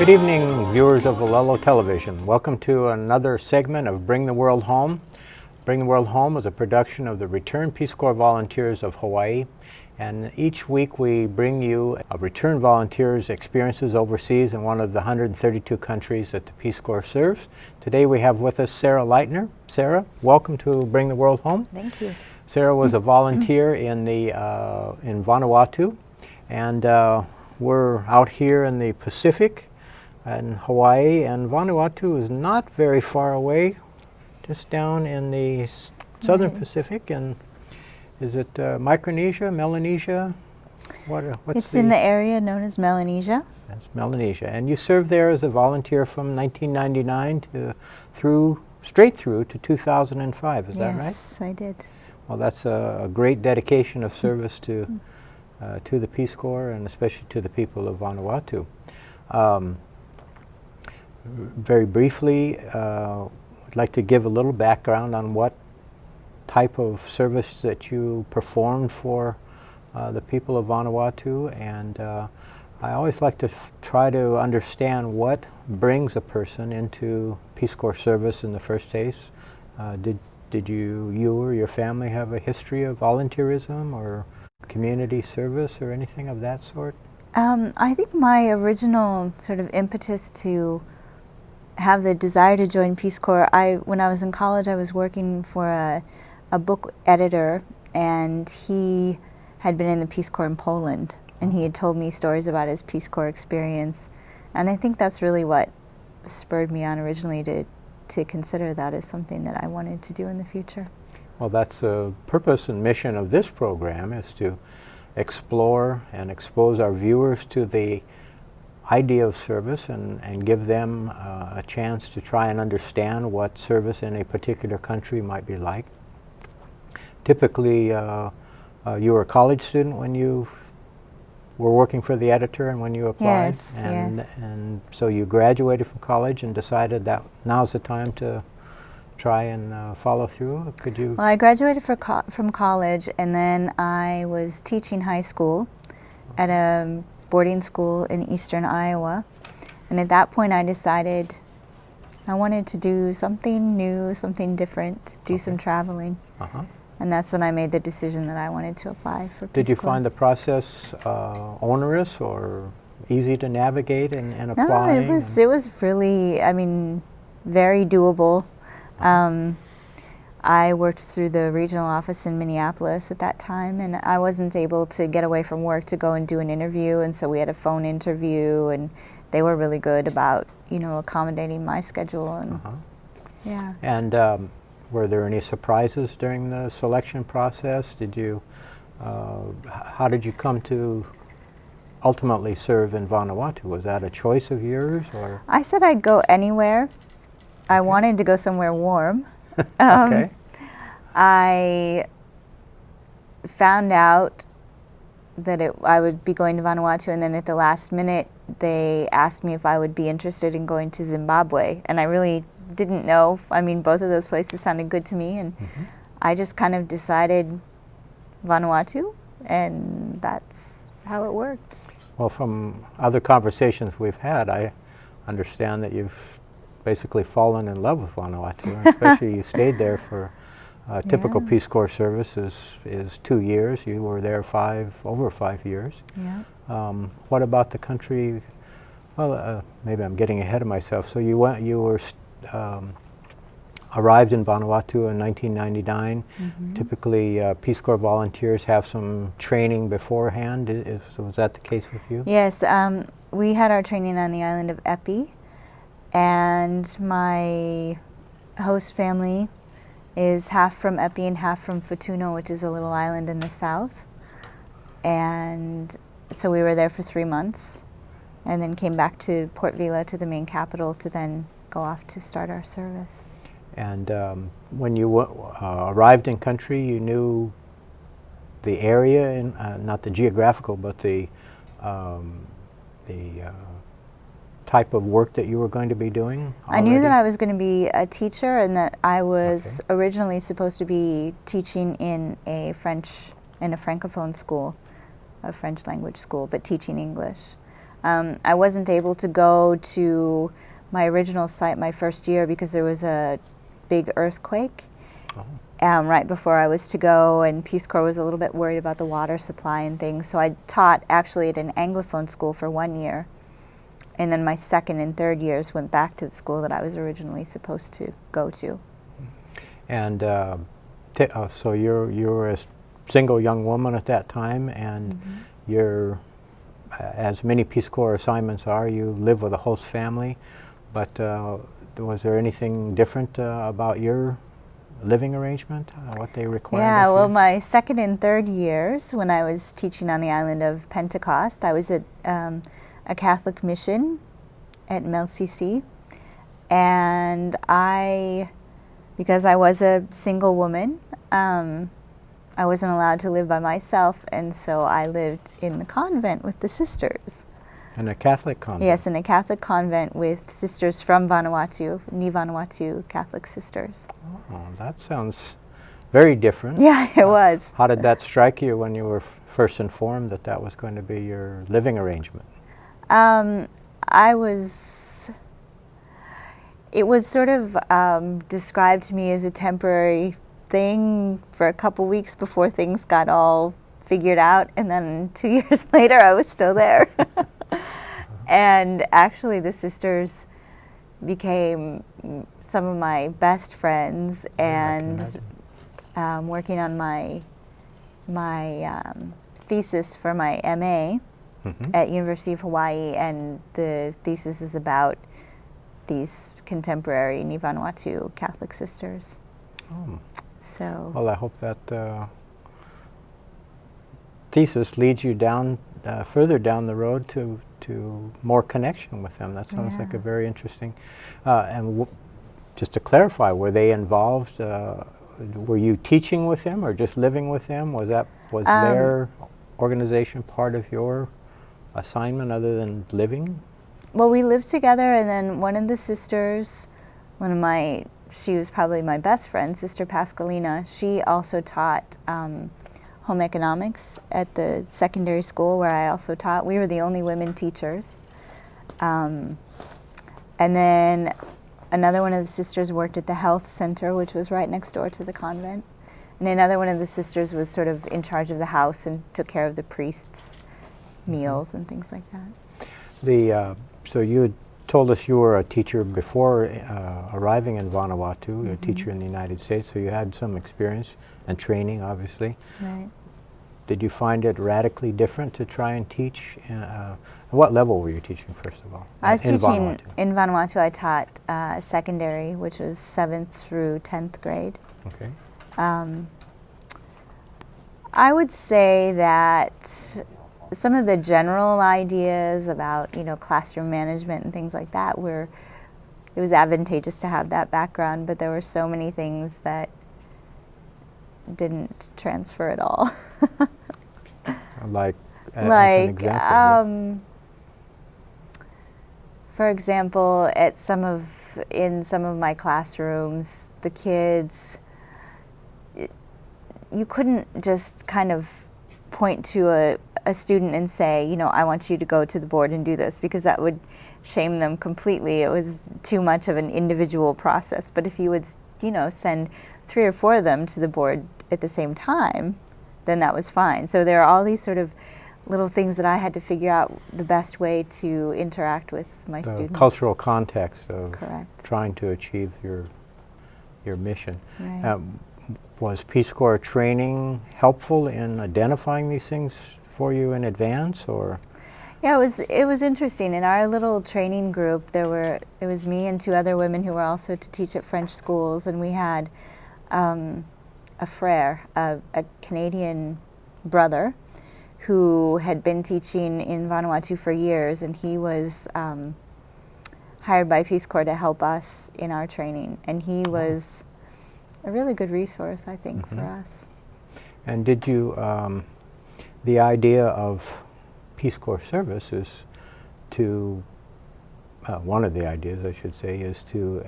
Good evening, viewers of Olelo Television. Welcome to another segment of Bring the World Home. Bring the World Home is a production of the Returned Peace Corps Volunteers of Hawaii. And each week we bring you a returned volunteer's experiences overseas in one of the 132 countries that the Peace Corps serves. Today we have with us Sarah Leitner. Sarah, welcome to Bring the World Home. Thank you. Sarah was a volunteer in Vanuatu, and we're out here in the Pacific in Hawaii, and Vanuatu is not very far away, just down in the southern Pacific. And is it Micronesia, Melanesia? It's in the area known as Melanesia. That's Melanesia. And you served there as a volunteer from 1999 straight through to 2005, is that right? Yes, I did. Well, that's a great dedication of service to the Peace Corps, and especially to the people of Vanuatu. Very briefly, I'd like to give a little background on what type of service that you performed for the people of Vanuatu, and I always like to try to understand what brings a person into Peace Corps service in the first place. Did you or your family have a history of volunteerism or community service or anything of that sort? I think my original sort of impetus to have the desire to join Peace Corps, when I was in college, I was working for a book editor, and he had been in the Peace Corps in Poland, and he had told me stories about his Peace Corps experience, and I think that's really what spurred me on originally to consider that as something that I wanted to do in the future. Well, that's the purpose and mission of this program, is to explore and expose our viewers to the idea of service and give them a chance to try and understand what service in a particular country might be like. Typically, you were a college student when you were working for the editor and when you applied? Yes, and so you graduated from college and decided that now's the time to try and follow through? Could you? Well, I graduated from college, and then I was teaching high school at a boarding school in eastern Iowa. And at that point I decided I wanted to do something new, something different, do some traveling. And that's when I made the decision that I wanted to apply for Peace Corps. Did you find the process onerous or easy to navigate in applying? No, it was really, very doable. I worked through the regional office in Minneapolis at that time, and I wasn't able to get away from work to go and do an interview, and so we had a phone interview, and they were really good about, accommodating my schedule. And yeah. And were there any surprises during the selection process? How did you come to ultimately serve in Vanuatu? Was that a choice of yours, or? I said I'd go anywhere. I wanted to go somewhere warm. Okay. I found out that I would be going to Vanuatu, and then at the last minute they asked me if I would be interested in going to Zimbabwe, and I really didn't know. Both of those places sounded good to me, and I just kind of decided Vanuatu, and that's how it worked. Well, from other conversations we've had, I understand that you've basically fallen in love with Vanuatu, and especially you stayed there for typical Peace Corps service is 2 years. You were there over 5 years. Yeah. What about the country? Well, maybe I'm getting ahead of myself. So you arrived in Vanuatu in 1999. Typically, Peace Corps volunteers have some training beforehand. Was that the case with you? Yes, we had our training on the island of Epi. And my host family is half from Epi and half from Futuna, which is a little island in the south. And so we were there for 3 months, and then came back to Port Vila, to the main capital, to then go off to start our service. And when you arrived in country, you knew the area, not the geographical, but the type of work that you were going to be doing already? I knew that I was going to be a teacher, and that I was originally supposed to be teaching in a Francophone school, a French language school, but teaching English. I wasn't able to go to my original site my first year because there was a big earthquake right before I was to go, and Peace Corps was a little bit worried about the water supply and things. So I taught actually at an Anglophone school for 1 year, and then my second and third years went back to the school that I was originally supposed to go to. And so you were a single young woman at that time, and you're, as many Peace Corps assignments are, you live with a host family. But was there anything different about your living arrangement, what they required? Yeah, well, my second and third years, when I was teaching on the island of Pentecost, I was at a Catholic mission at Melcisi, and because I was a single woman, I wasn't allowed to live by myself, and so I lived in the convent with the sisters. In a Catholic convent? Yes, in a Catholic convent with sisters from Vanuatu, Ni Vanuatu Catholic sisters. Oh, that sounds very different. Yeah, it was. How did that strike you when you were first informed that that was going to be your living arrangement? It was sort of described to me as a temporary thing for a couple weeks before things got all figured out, and then 2 years later I was still there. And actually the sisters became some of my best friends, and working on my thesis for my MA at University of Hawaii, and the thesis is about these contemporary Ni Vanuatu Catholic sisters. Oh. So. Well, I hope that thesis leads you down further down the road to more connection with them. That sounds like a very interesting. And just to clarify, were they involved? Were you teaching with them or just living with them? Was their organization part of your assignment other than living? Well, we lived together, and then one of the sisters, she was probably my best friend, Sister Pascalina, she also taught home economics at the secondary school where I also taught. We were the only women teachers. And then another one of the sisters worked at the health center, which was right next door to the convent. And another one of the sisters was sort of in charge of the house and took care of the priests' meals and things like that. So you had told us you were a teacher before arriving in Vanuatu, you're a teacher in the United States, so you had some experience and training, obviously. Right. Did you find it radically different to try and teach? What level were you teaching, first of all? I was teaching in Vanuatu. I taught secondary, which was 7th through 10th grade. Okay. I would say that some of the general ideas about, classroom management and things like that it was advantageous to have that background, but there were so many things that didn't transfer at all. Like an example, for example, in some of my classrooms, the kids, you couldn't just kind of point to a student and say, I want you to go to the board and do this, because that would shame them completely. It was too much of an individual process. But if you would, send 3 or 4 of them to the board at the same time, then that was fine. So there are all these sort of little things that I had to figure out the best way to interact with my students. The cultural context of Correct. trying to achieve your mission. Right. Was Peace Corps training helpful in identifying these things for you in advance, or? Yeah, it was interesting. In our little training group, it was me and 2 other women who were also to teach at French schools, and we had a frere, a Canadian brother, who had been teaching in Vanuatu for years, and he was hired by Peace Corps to help us in our training, and he was a really good resource, I think, for us. And did you, the idea of Peace Corps service is to, one of the ideas, I should say, is to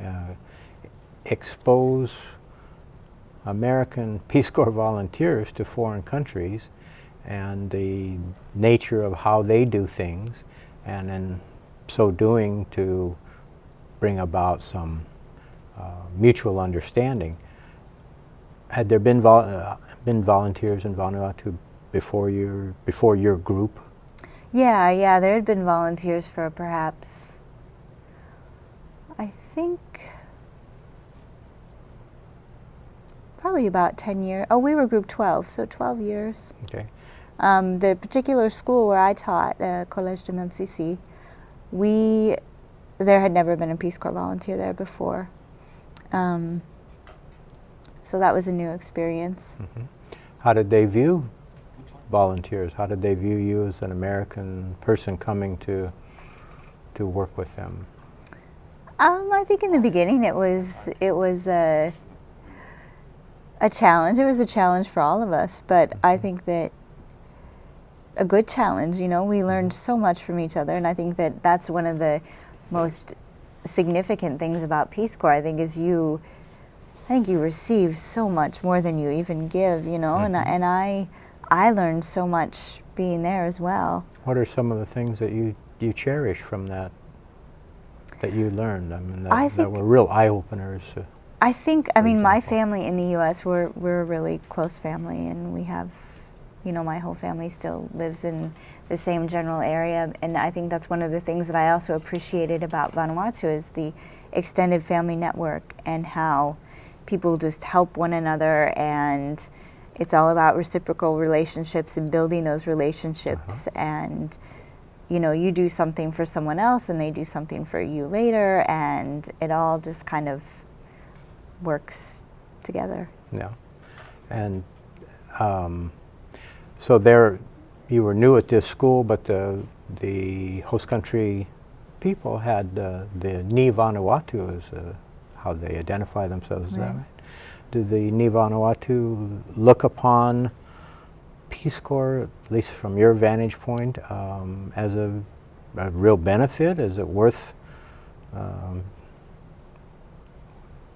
expose American Peace Corps volunteers to foreign countries and the nature of how they do things, and in so doing to bring about some mutual understanding. Had there been volunteers in Vanuatu before your group? Yeah, there had been volunteers for perhaps, I think, probably about 10 years. Oh, we were group 12, so 12 years. Okay. The particular school where I taught, Collège de Mencici, there had never been a Peace Corps volunteer there before. So that was a new experience. Mm-hmm. How did they view volunteers? How did they view you as an American person coming to work with them? I think in the beginning it was a challenge. It was a challenge for all of us, but I think that a good challenge. You know, we learned so much from each other, and I think that that's one of the most significant things about Peace Corps. I think you receive so much more than you even give. You know, and I learned so much being there as well. What are some of the things that you cherish from that you learned? I mean, that were real eye openers. I mean, my family in the U.S., we're a really close family, and we have, you know, my whole family still lives in the same general area, and I think that's one of the things that I also appreciated about Vanuatu is the extended family network and how people just help one another, and it's all about reciprocal relationships and building those relationships. And you know, you do something for someone else and they do something for you later, and it all just kind of works together. Yeah. And so there, you were new at this school, but the host country people had the Ni Vanuatu as how they identify themselves. Is that right? Do the Ni Vanuatu look upon Peace Corps, at least from your vantage point, as a real benefit? Is it worth,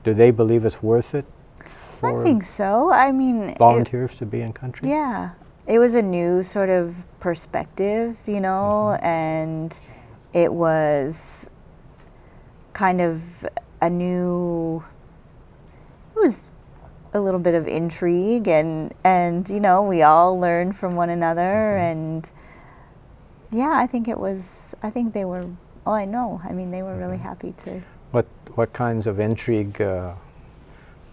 do they believe it's worth it for I think so. I mean, volunteers to be in country? Yeah. It was a new sort of perspective, you know, and it was kind of a little bit of intrigue, and you know, we all learned from one another, and yeah, I think they were, I mean, they were really happy to. What kinds of intrigue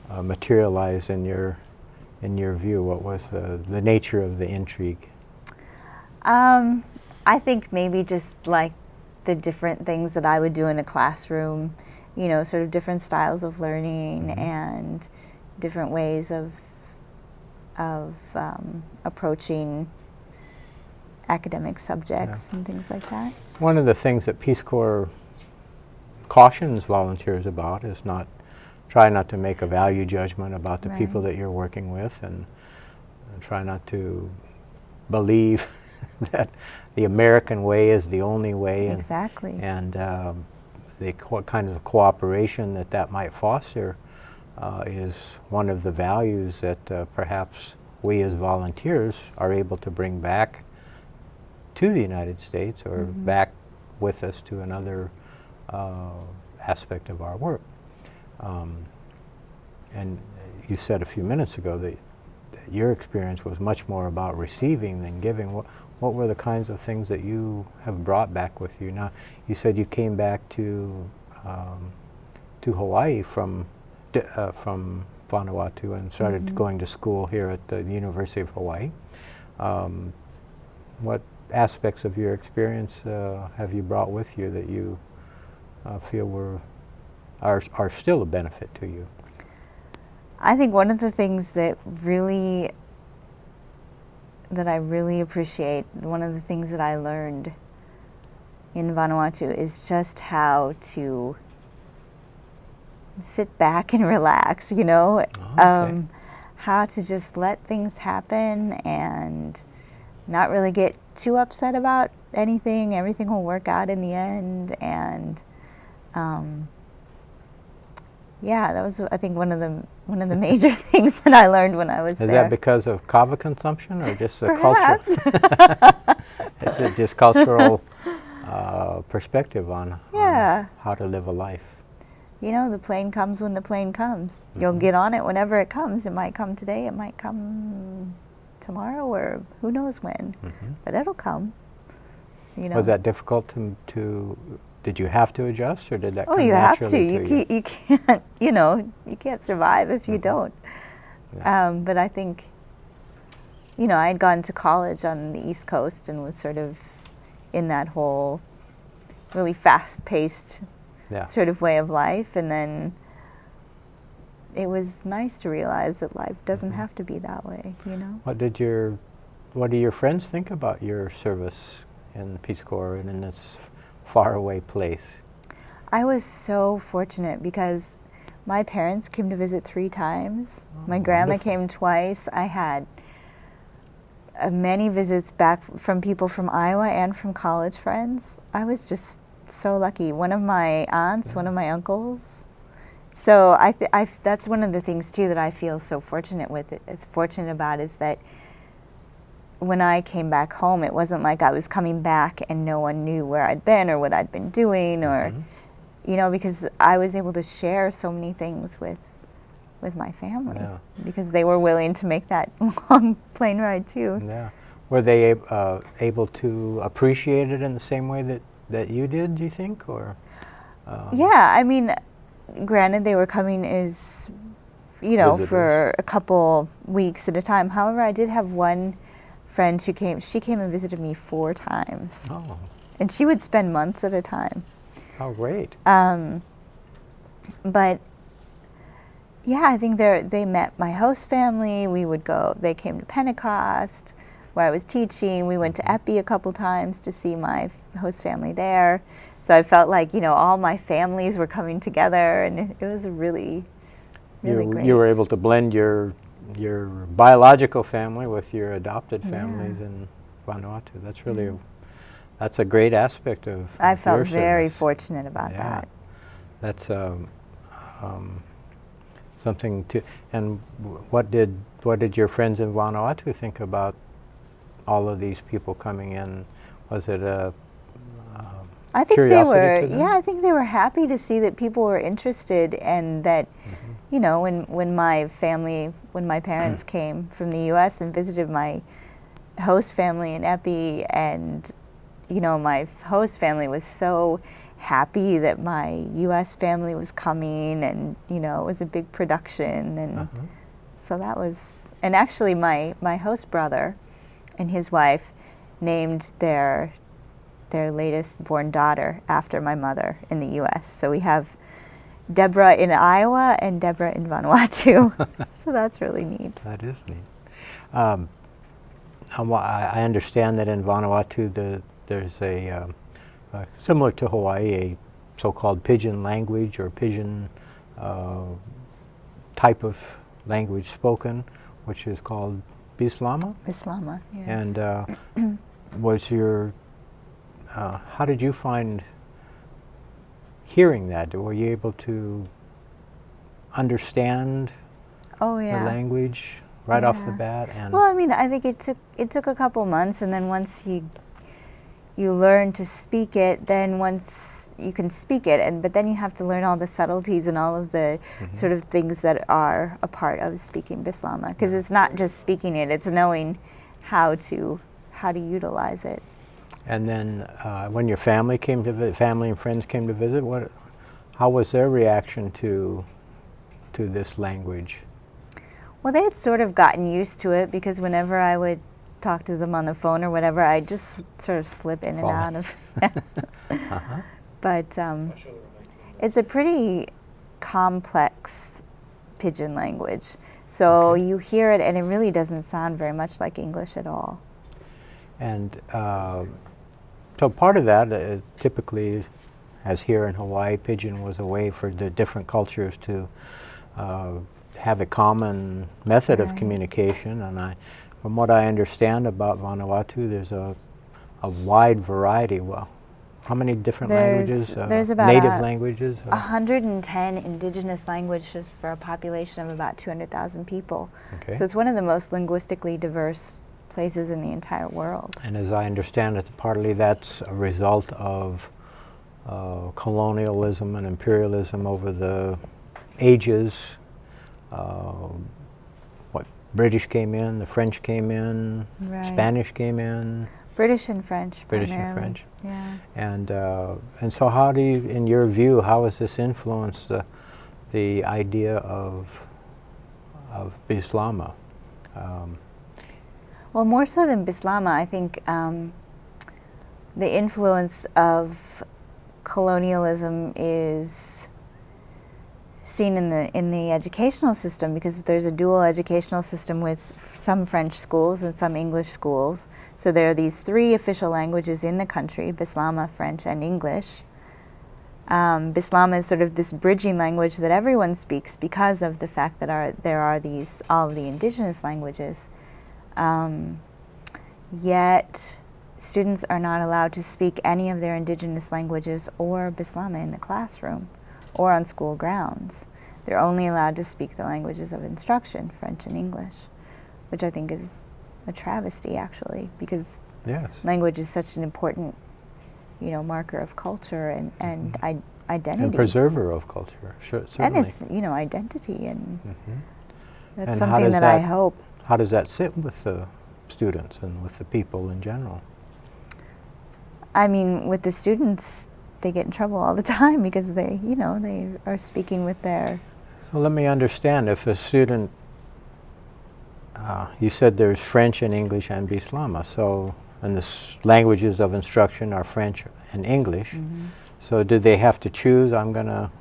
materialized in your view? What was the nature of the intrigue? I think maybe just like the different things that I would do in a classroom, you know, sort of different styles of learning and different ways of approaching academic subjects and things like that. One of the things that Peace Corps cautions volunteers about is try not to make a value judgment about the people that you're working with, and try not to believe that the American way is the only way. Exactly. And what kind of cooperation that might foster is one of the values that perhaps we as volunteers are able to bring back to the United States or back with us to another aspect of our work. And you said a few minutes ago that your experience was much more about receiving than giving. What were the kinds of things that you have brought back with you? Now, you said you came back to Hawaii from Vanuatu and started going to school here at the University of Hawaii. What aspects of your experience have you brought with you that you feel are still a benefit to you? I think one of the things that I really appreciate, one of the things that I learned in Vanuatu is just how to sit back and relax, you know, how to just let things happen and not really get too upset about anything. Everything will work out in the end, and yeah, that was, I think, one of the major things that I learned when I was there. Is that because of kava consumption or just the Perhaps. culture? Is it just cultural perspective on how to live a life. You know, the plane comes when the plane comes. You'll get on it whenever it comes. It might come today, it might come tomorrow, or who knows when, but it'll come. You know. Was that difficult to did you have to adjust, or did that come you have naturally to. You can't, you know, you can't survive if you don't. Yeah. But I think, you know, I had gone to college on the East Coast and was sort of in that whole really fast-paced sort of way of life, and then it was nice to realize that life doesn't have to be that way, you know. What do your friends think about your service in the Peace Corps and in this faraway place? I was so fortunate because my parents came to visit 3 times. My grandma wonderful. came twice. I had many visits back from people from Iowa and from college friends. I was just so lucky. One of my aunts, one of my uncles. So that's one of the things too that I feel so fortunate with. It's fortunate about is that when I came back home, it wasn't like I was coming back and no one knew where I'd been or what I'd been doing, or you know, because I was able to share so many things with my family because they were willing to make that long plane ride too. Yeah. Were they able to appreciate it in the same way that you did, do you think? Or yeah, I mean, granted they were coming as, you know, visitors for a couple weeks at a time. However, I did have one friend who came, she came and visited me 4 times. Oh. And she would spend months at a time. Oh, great. But yeah, I think they met my host family. We would go, they came to Pentecost where I was teaching. We went to Epi a couple times to see my host family there. So I felt like, you know, all my families were coming together, and it was really, really great. You were able to blend your biological family with your adopted families in Vanuatu. That's really that's a great aspect of I felt your very service. fortunate about that. That's something to. And what did your friends in Vanuatu think about all of these people coming in? Was it a I think curiosity they were, to them? I think they were happy to see that people were interested, and that, you know, when my parents came from the U.S. and visited my host family in Epi, and, you know, my host family was so happy that my U.S. family was coming, and, you know, it was a big production, and so that was, and actually my host brother and his wife named their latest born daughter after my mother in the U.S. So we have Deborah in Iowa and Deborah in Vanuatu. So that's really neat. That is neat. I understand that in Vanuatu there's a, similar to Hawaii, a so-called pidgin language or pidgin type of language spoken, which is called Bislama. Bislama, yes. And was your how did you find hearing that? Were you able to understand the language right off the bat? And well, I mean, I think it took a couple months, and then once you learn to speak it, then once you can speak it, but then you have to learn all the subtleties and all of the sort of things that are a part of speaking Bislama, because it's not just speaking it; it's knowing how to utilize it. And then when your family came to visit, family and friends came to visit, how was their reaction to this language? Well, they had sort of gotten used to it, because whenever I would talk to them on the phone or whatever, I'd just sort of slip in and out of But it's a pretty complex pidgin language. So you hear it, and it really doesn't sound very much like English at all. And so part of that, typically, as here in Hawaii, pidgin was a way for the different cultures to have a common method of communication. And from what I understand about Vanuatu, there's a wide variety. Well, how many different languages? There's about native languages? 110 indigenous languages for a population of about 200,000 people. Okay. So it's one of the most linguistically diverse places in the entire world. And as I understand it, partly that's a result of colonialism and imperialism over the ages. What British came in, the French came in, Right. Spanish came in. British and French, British primarily. and French. Yeah. And so how do you, in your view, how has this influenced the idea of Bislama? Well, more so than Bislama, I think the influence of colonialism is seen in the educational system, because there's a dual educational system with some French schools and some English schools. So there are these three official languages in the country: Bislama, French, and English. Bislama is sort of this bridging language that everyone speaks because of the fact that there are all of the indigenous languages. Yet students are not allowed to speak any of their indigenous languages or Bislama in the classroom or on school grounds. They're only allowed to speak the languages of instruction, French and English, which I think is a travesty, actually, because Yes. language is such an important, marker of culture and identity. And preserver of culture, certainly. And it's, identity, and that's And how something does that I hope. How does that sit with the students and with the people in general? I mean, with the students, they get in trouble all the time because they are speaking with their. So let me understand, if a student, you said there's French and English and Bislama, so, and the languages of instruction are French and English. So do they have to choose, I'm going to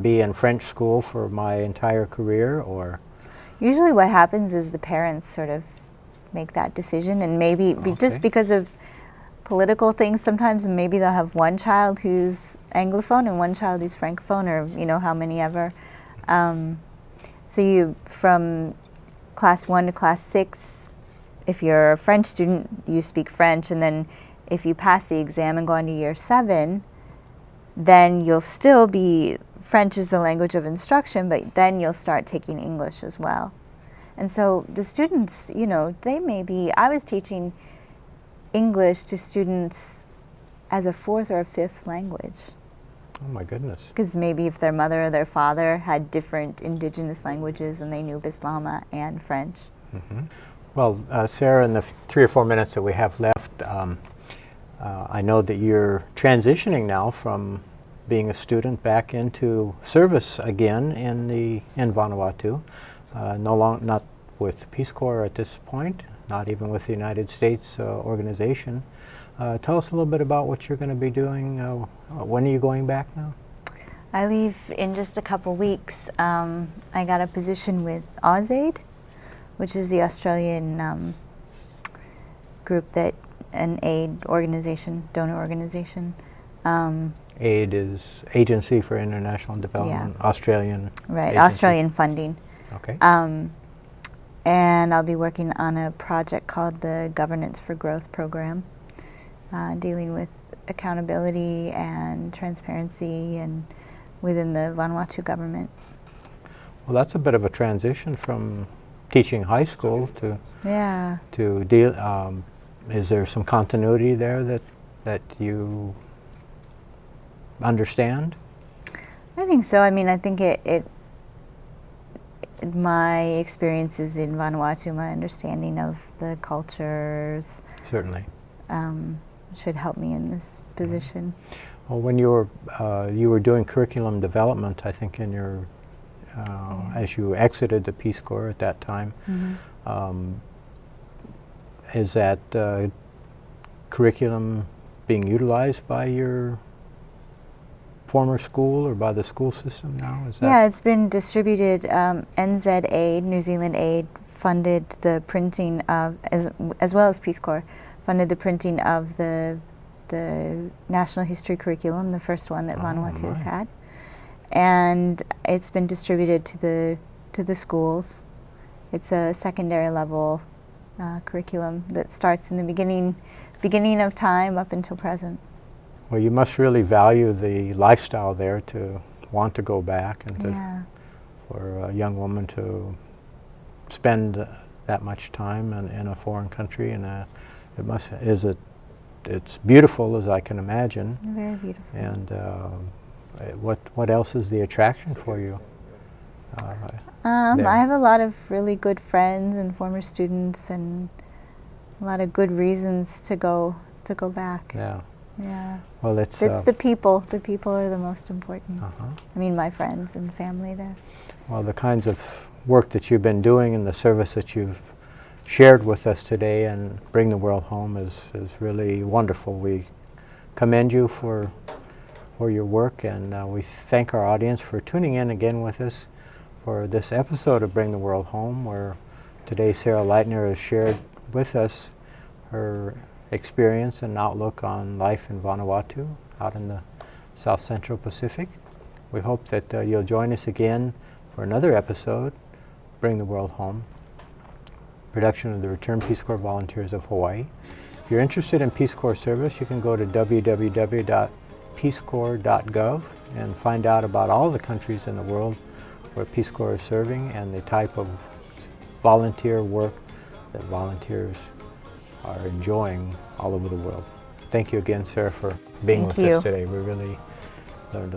be in French school for my entire career, or? Usually what happens is the parents sort of make that decision, and maybe just because of political things sometimes, maybe they'll have one child who's Anglophone and one child who's Francophone, or how many ever. So you, from class 1 to class 6, if you're a French student, you speak French, and then if you pass the exam and go on to year 7, then you'll still be, French is the language of instruction, but then you'll start taking English as well. And so the students, they may be, I was teaching English to students as a 4th or a 5th language. Oh my goodness. Because maybe if their mother or their father had different indigenous languages and they knew Bislama and French. Well, Sarah, in the 3 or 4 minutes that we have left, I know that you're transitioning now from being a student back into service again in Vanuatu. Not with the Peace Corps at this point, not even with the United States organization. Tell us a little bit about what you're going to be doing. When are you going back now? I leave in just a couple weeks. I got a position with AusAid, which is the Australian group that, an aid organization, donor organization. AID is Agency for International Development, Australian. Right, agency. Australian funding. Okay. And I'll be working on a project called the Governance for Growth program, dealing with accountability and transparency and within the Vanuatu government. Well, that's a bit of a transition from teaching high school to deal. Is there some continuity there that you understand? I think so. I mean, I think my experiences in Vanuatu, my understanding of the cultures, Certainly. should help me in this position. Well, when you were doing curriculum development, I think in your as you exited the Peace Corps at that time, is that curriculum being utilized by your former school or by the school system now? Is that Yeah, it's been distributed. NZ Aid, New Zealand Aid, funded the printing of, as well as Peace Corps, funded the printing of the National History curriculum, the first one that Vanuatu has had, and it's been distributed to the schools. It's a secondary level curriculum that starts in the beginning of time up until present. Well, you must really value the lifestyle there to want to go back and for a young woman to spend that much time in a foreign country, and it's beautiful as I can imagine. Very beautiful. And what else is the attraction for you? There? I have a lot of really good friends and former students, and a lot of good reasons to go back. Yeah. Yeah. Well, it's the people. The people are the most important. uh-huh. I mean, my friends and family there. Well, the kinds of work that you've been doing and the service that you've shared with us today and Bring the World Home is really wonderful. We commend you for your work, and we thank our audience for tuning in again with us for this episode of Bring the World Home, where today Sarah Leitner has shared with us her experience and outlook on life in Vanuatu out in the South Central Pacific. We hope that you'll join us again for another episode, Bring the World Home, production of the Returned Peace Corps Volunteers of Hawaii. If you're interested in Peace Corps service, you can go to www.peacecorps.gov and find out about all the countries in the world where Peace Corps is serving and the type of volunteer work that volunteers are enjoying all over the world. Thank you again, Sarah, for being with us today. We really learned